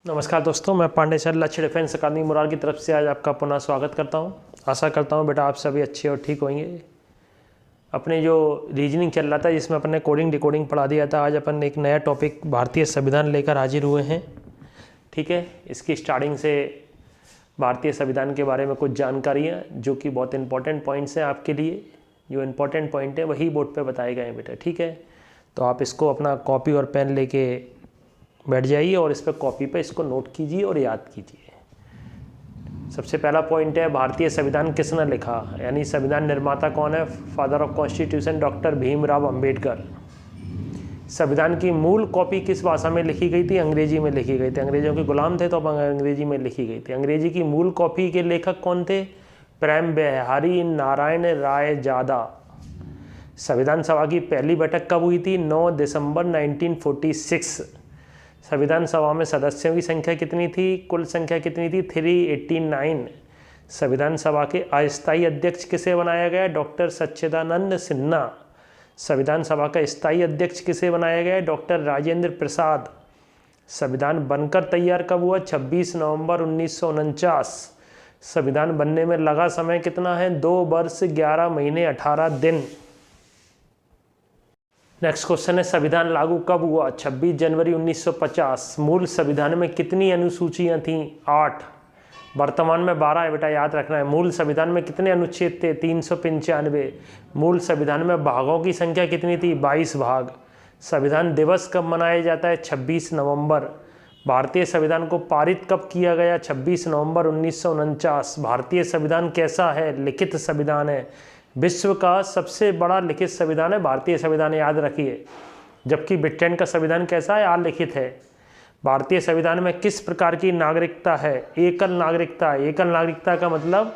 नमस्कार दोस्तों, मैं पांडे सर लक्ष्य डिफेंस अकादमी मुरार की तरफ से आज आपका पुनः स्वागत करता हूं। आशा करता हूं बेटा आप सभी अच्छे और ठीक होंगे। अपने जो रीजनिंग चल रहा था जिसमें अपन ने कोडिंग डिकोडिंग पढ़ा दिया था, आज अपन एक नया टॉपिक भारतीय संविधान लेकर हाजिर हुए हैं। ठीक है, इसकी स्टार्टिंग से भारतीय संविधान के बारे में कुछ जानकारियाँ जो कि बहुत इंपॉर्टेंट पॉइंट्स हैं आपके लिए। जो इम्पोर्टेंट पॉइंट है वही बोर्ड पर बताए गए हैं बेटा। ठीक है, तो आप इसको अपना कॉपी और पेन लेके बैठ जाइए और इस पर कॉपी पे इसको नोट कीजिए और याद कीजिए। सबसे पहला पॉइंट है, भारतीय संविधान किसने लिखा, यानी संविधान निर्माता कौन है। Father of constitution doctor Bhimrao Ambedkar. संविधान की मूल कॉपी किस भाषा में लिखी गई थी, अंग्रेजी में लिखी गई थी। अंग्रेजों के गुलाम थे तो अब अंग्रेजी में लिखी गई थी। अंग्रेजी की मूल कॉपी के लेखक कौन थे, प्रेम बिहारी नारायण राय जादा। संविधान सभा की पहली बैठक कब हुई थी, 9 दिसंबर 1946। संविधान सभा में सदस्यों की संख्या कितनी थी, कुल संख्या कितनी थी, 389। संविधान सभा के अस्थायी अध्यक्ष किसे बनाया गया, डॉक्टर सच्चिदानंद सिन्हा। संविधान सभा का स्थायी अध्यक्ष किसे बनाया गया, डॉक्टर राजेंद्र प्रसाद। संविधान बनकर तैयार कब हुआ, 26 नवंबर 1949। संविधान बनने में लगा समय कितना है, 2 वर्ष 11 महीने 18 दिन। नेक्स्ट क्वेश्चन है, संविधान लागू कब हुआ, 26 जनवरी 1950। मूल संविधान में कितनी अनुसूचियां थीं, 8। वर्तमान में 12 है बेटा, याद रखना है। मूल संविधान में कितने अनुच्छेद थे, 395। मूल संविधान में भागों की संख्या कितनी थी, 22 भाग। संविधान दिवस कब मनाया जाता है, 26 नवंबर। भारतीय संविधान को पारित कब किया गया, 26 नवंबर 1949। भारतीय संविधान कैसा है, लिखित संविधान है। विश्व का सबसे बड़ा लिखित संविधान है भारतीय संविधान, याद रखिए। जबकि ब्रिटेन का संविधान कैसा है, अलिखित है। भारतीय संविधान में किस प्रकार की नागरिकता है, एकल नागरिकता। एकल नागरिकता का मतलब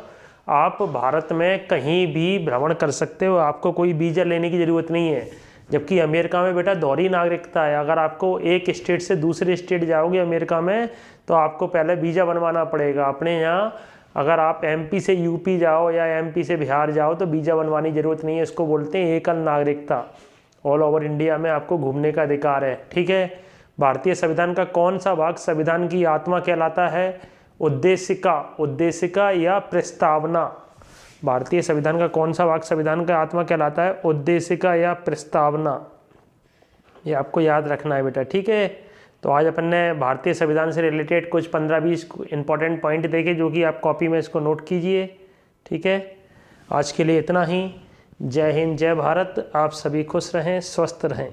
आप भारत में कहीं भी भ्रमण कर सकते हो, आपको कोई वीज़ा लेने की ज़रूरत नहीं है। जबकि अमेरिका में बेटा दोहरी नागरिकता है। अगर आपको एक स्टेट से दूसरे स्टेट जाओगे अमेरिका में तो आपको पहले वीज़ा बनवाना पड़ेगा। अपने यहाँ अगर आप एमपी से यूपी जाओ या एमपी से बिहार जाओ तो वीज़ा बनवाने की ज़रूरत नहीं है। इसको बोलते हैं एकल नागरिकता। ऑल ओवर इंडिया में आपको घूमने का अधिकार है। ठीक है, भारतीय संविधान का कौन सा भाग संविधान की आत्मा कहलाता है, उद्देशिका या प्रस्तावना। भारतीय संविधान का कौन सा भाग संविधान का आत्मा कहलाता है, उद्देशिका या प्रस्तावना। ये आपको याद रखना है बेटा। ठीक है, तो आज अपन ने भारतीय संविधान से रिलेटेड कुछ 15-20 इंपॉर्टेंट पॉइंट देखे जो कि आप कॉपी में इसको नोट कीजिए। ठीक है, आज के लिए इतना ही। जय हिंद, जय भारत। आप सभी खुश रहें, स्वस्थ रहें।